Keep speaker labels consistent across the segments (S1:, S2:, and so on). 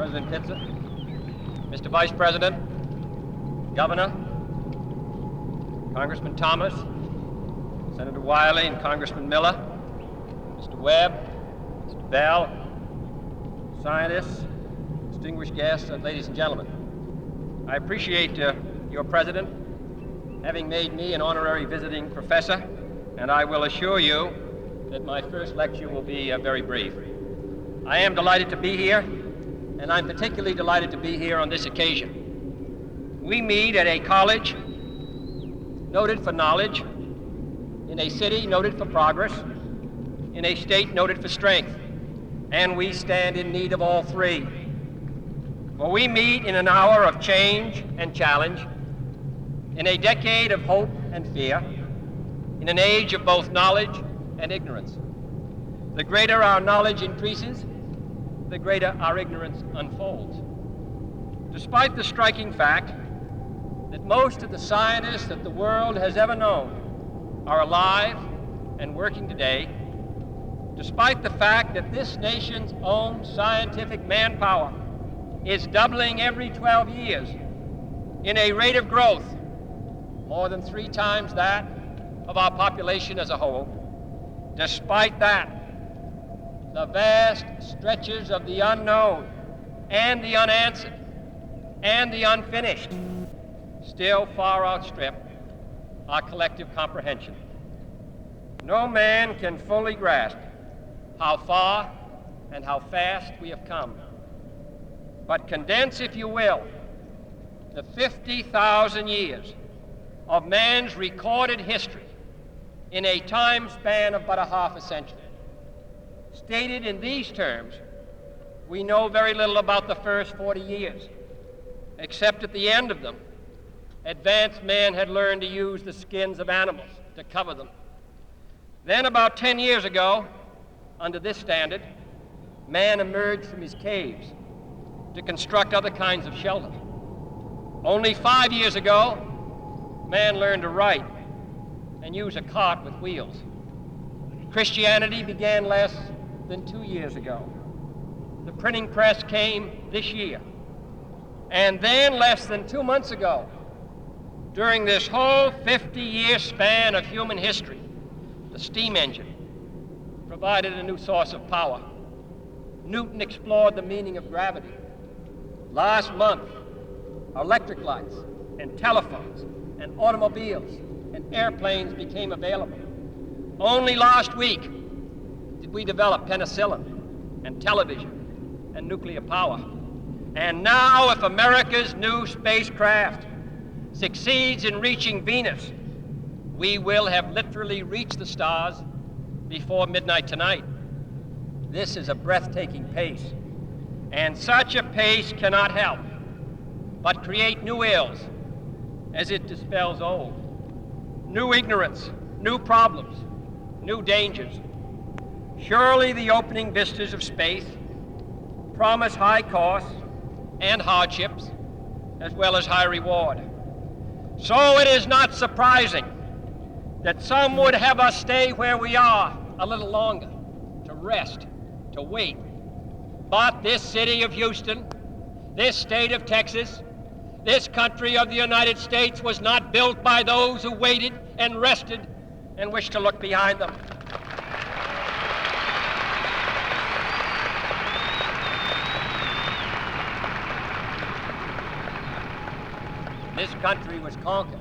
S1: President Pitzer, Mr. Vice President, Governor, Congressman Thomas, Senator Wiley and Congressman Miller, Mr. Webb, Mr. Bell, scientists, distinguished guests, and ladies and gentlemen. I appreciate your President having made me an honorary visiting professor, and I will assure you that my first lecture will be very brief. I am delighted to be here, and I'm particularly delighted to be here on this occasion. We meet at a college noted for knowledge, in a city noted for progress, in a state noted for strength, and we stand in need of all three. For we meet in an hour of change and challenge, in a decade of hope and fear, in an age of both knowledge and ignorance. The greater our knowledge increases, the greater our ignorance unfolds. Despite the striking fact that most of the scientists that the world has ever known are alive and working today, despite the fact that this nation's own scientific manpower is doubling every 12 years in a rate of growth more than 3 times that of our population as a whole, despite that, the vast stretches of the unknown and the unanswered and the unfinished still far outstrip our collective comprehension. No man can fully grasp how far and how fast we have come. But condense, if you will, the 50,000 years of man's recorded history in a time span of but a half a century. Stated in these terms, we know very little about the first 40 years, except at the end of them, advanced man had learned to use the skins of animals to cover them. Then about 10 years ago, under this standard, man emerged from his caves to construct other kinds of shelter. Only 5 years ago, man learned to write and use a cart with wheels. Christianity began less than 2 years ago. The printing press came this year. And then less than 2 months ago, during this whole 50-year span of human history, the steam engine provided a new source of power. Newton explored the meaning of gravity. Last month, electric lights and telephones and automobiles and airplanes became available. Only last week did we develop penicillin and television and nuclear power. And now, if America's new spacecraft succeeds in reaching Venus, we will have literally reached the stars before midnight tonight. This is a breathtaking pace, and such a pace cannot help but create new ills as it dispels old. New ignorance, new problems, new dangers. Surely the opening vistas of space promise high costs and hardships, as well as high reward. So it is not surprising that some would have us stay where we are a little longer, to rest, to wait. But this city of Houston, this state of Texas, this country of the United States was not built by those who waited and rested and wished to look behind them. This country was conquered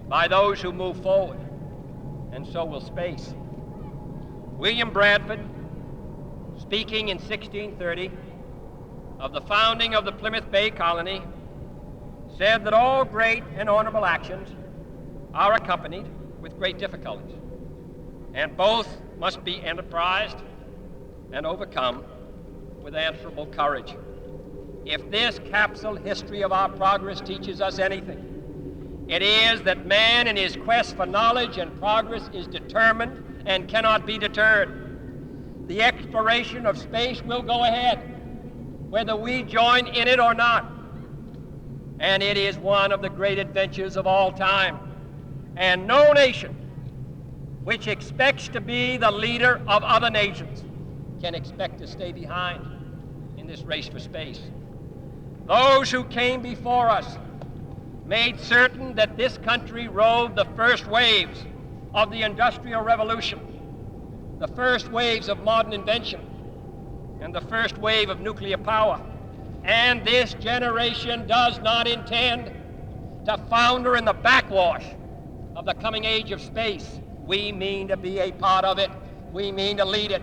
S1: by those who move forward, and so will space. William Bradford, speaking in 1630 of the founding of the Plymouth Bay Colony, said that all great and honorable actions are accompanied with great difficulties, and both must be enterprised and overcome with answerable courage. If this capsule history of our progress teaches us anything, it is that man in his quest for knowledge and progress is determined and cannot be deterred. The exploration of space will go ahead, whether we join in it or not. And it is one of the great adventures of all time. And no nation which expects to be the leader of other nations can expect to stay behind. in this race for space. Those who came before us made certain that this country rode the first waves of the Industrial Revolution, the first waves of modern invention, and the first wave of nuclear power. And this generation does not intend to founder in the backwash of the coming age of space. We mean to be a part of it. We mean to lead it.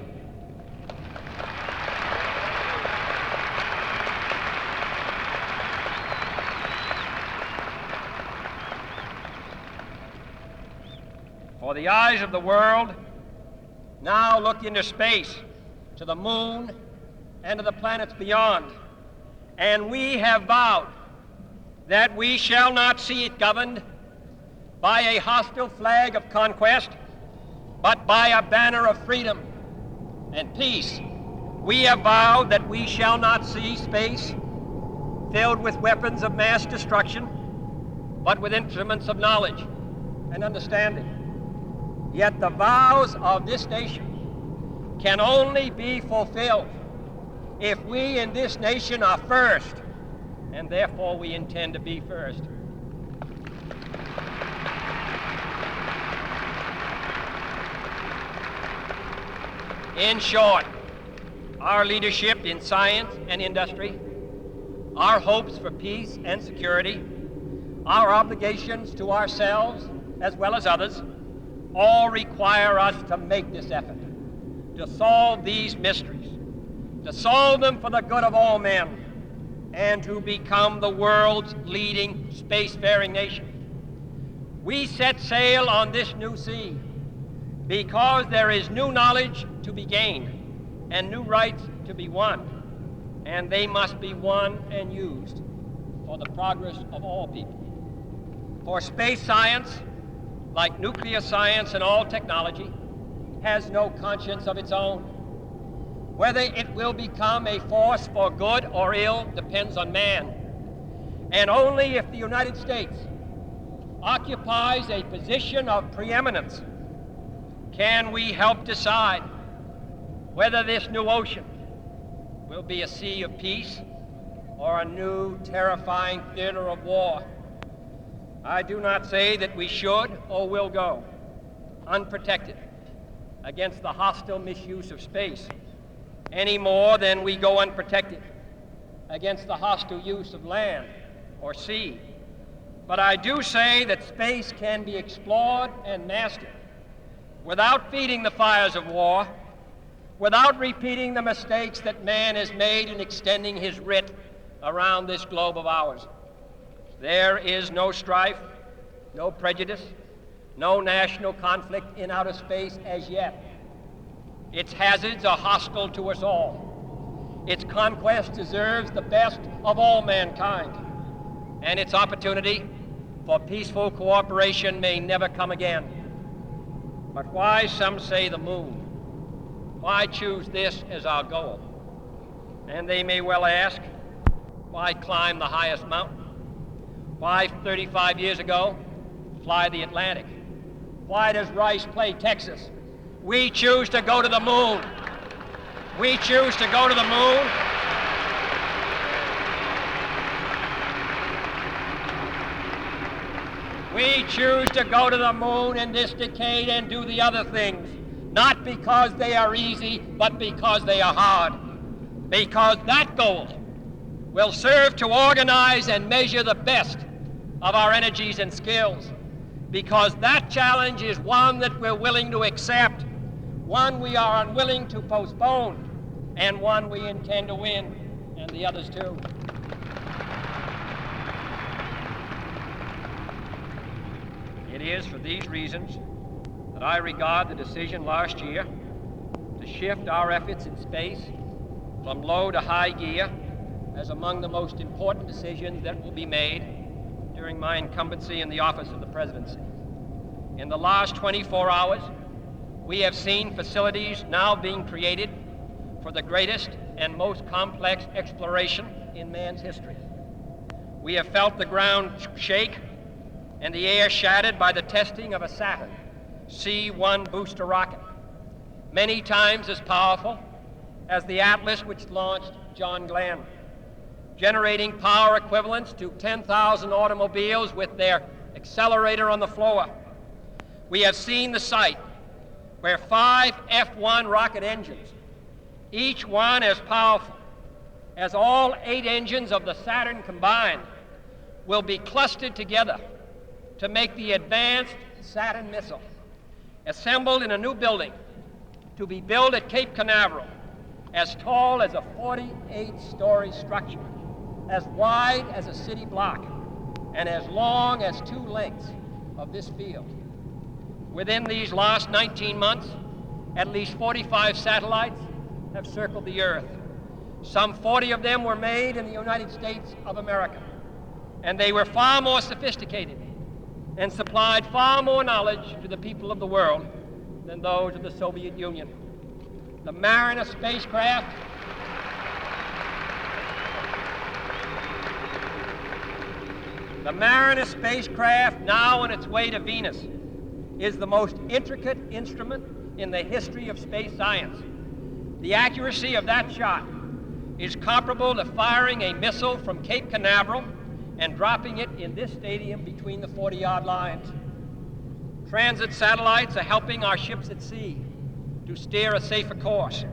S1: For the eyes of the world now look into space, to the moon and to the planets beyond. And we have vowed that we shall not see it governed by a hostile flag of conquest, but by a banner of freedom and peace. We have vowed that we shall not see space filled with weapons of mass destruction, but with instruments of knowledge and understanding. Yet the vows of this nation can only be fulfilled if we in this nation are first, and therefore we intend to be first. In short, our leadership in science and industry, our hopes for peace and security, our obligations to ourselves as well as others, all require us to make this effort, to solve these mysteries, to solve them for the good of all men, and to become the world's leading spacefaring nation. We set sail on this new sea because there is new knowledge to be gained and new rights to be won, and they must be won and used for the progress of all people. For space science, like nuclear science and all technology, has no conscience of its own. Whether it will become a force for good or ill depends on man. And only if the United States occupies a position of preeminence can we help decide whether this new ocean will be a sea of peace or a new terrifying theater of war. I do not say that we should or will go unprotected against the hostile misuse of space any more than we go unprotected against the hostile use of land or sea. But I do say that space can be explored and mastered without feeding the fires of war, without repeating the mistakes that man has made in extending his writ around this globe of ours. There is no strife, no prejudice, no national conflict in outer space as yet. Its hazards are hostile to us all. Its conquest deserves the best of all mankind, and its opportunity for peaceful cooperation may never come again. But why, some say, the moon? Why choose this as our goal? And they may well ask, why climb the highest mountain? Why, 35 years ago, fly the Atlantic? Why does Rice play Texas? We choose to go to the moon. We choose to go to the moon. We choose to go to the moon in this decade and do the other things, not because they are easy, but because they are hard. Because that goal will serve to organize and measure the best of our energies and skills. Because that challenge is one that we're willing to accept, one we are unwilling to postpone, and one we intend to win, and the others too. It is for these reasons that I regard the decision last year to shift our efforts in space from low to high gear as among the most important decisions that will be made during my incumbency in the office of the presidency. In the last 24 hours, we have seen facilities now being created for the greatest and most complex exploration in man's history. We have felt the ground shake and the air shattered by the testing of a Saturn C-1 booster rocket, many times as powerful as the Atlas which launched John Glenn, generating power equivalents to 10,000 automobiles with their accelerator on the floor. We have seen the site where 5 F-1 rocket engines, each one as powerful as all 8 engines of the Saturn combined, will be clustered together to make the advanced Saturn missile, assembled in a new building to be built at Cape Canaveral, as tall as a 48-story structure, as wide as a city block, and as long as 2 lengths of this field. Within these last 19 months, at least 45 satellites have circled the Earth. Some 40 of them were made in the United States of America, and they were far more sophisticated and supplied far more knowledge to the people of the world than those of the Soviet Union. The Mariner spacecraft now on its way to Venus is the most intricate instrument in the history of space science. The accuracy of that shot is comparable to firing a missile from Cape Canaveral and dropping it in this stadium between the 40-yard lines. Transit satellites are helping our ships at sea to steer a safer course.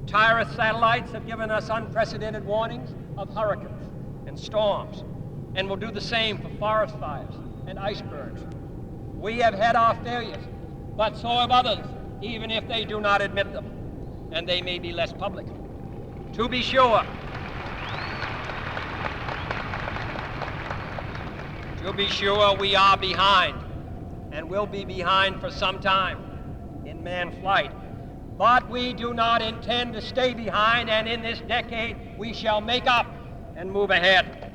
S1: Tireless satellites have given us unprecedented warnings of hurricanes and storms, and will do the same for forest fires and icebergs. We have had our failures, but so have others, even if they do not admit them, and they may be less public. To be sure, we are behind, and will be behind for some time in manned flight. But we do not intend to stay behind, and in this decade we shall make up and move ahead.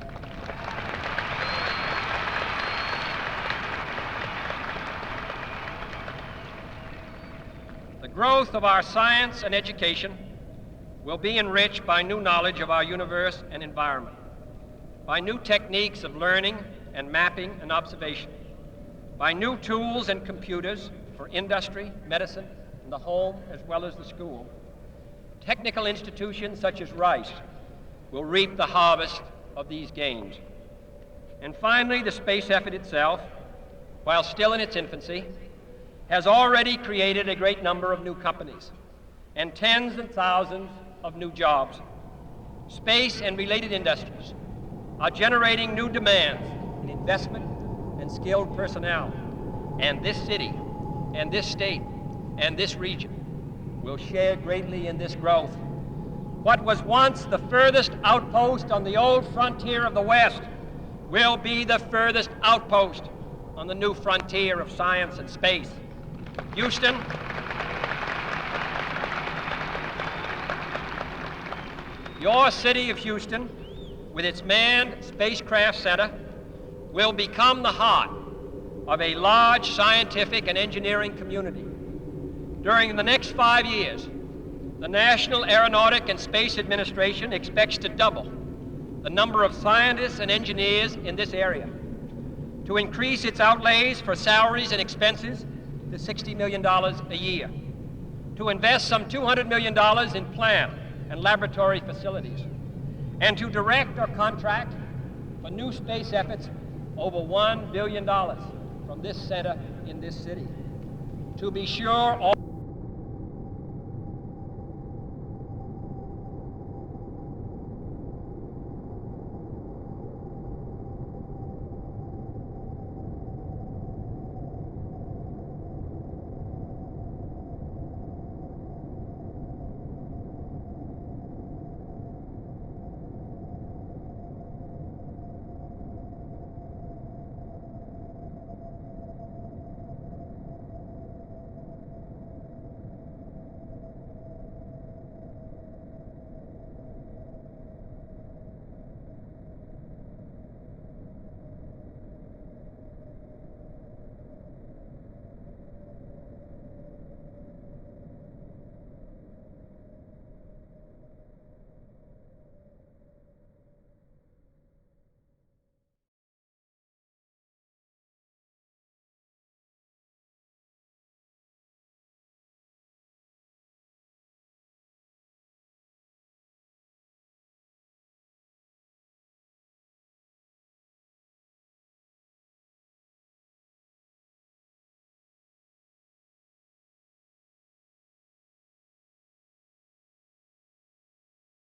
S1: The growth of our science and education will be enriched by new knowledge of our universe and environment, by new techniques of learning and mapping and observation, by new tools and computers for industry, medicine, and the home as well as the school. Technical institutions such as Rice will reap the harvest of these gains. And finally, the space effort itself, while still in its infancy, has already created a great number of new companies and tens and thousands of new jobs. Space and related industries are generating new demands in investment and skilled personnel, and this city and this state and this region will share greatly in this growth. What was once the furthest outpost on the old frontier of the West will be the furthest outpost on the new frontier of science and space. Houston, your city of Houston, with its manned spacecraft center, will become the heart of a large scientific and engineering community. During the next 5 years, the National Aeronautic and Space Administration expects to double the number of scientists and engineers in this area, to increase its outlays for salaries and expenses to $60 million a year, to invest some $200 million in plant and laboratory facilities, and to direct or contract for new space efforts over $1 billion from this center in this city. To be sure, all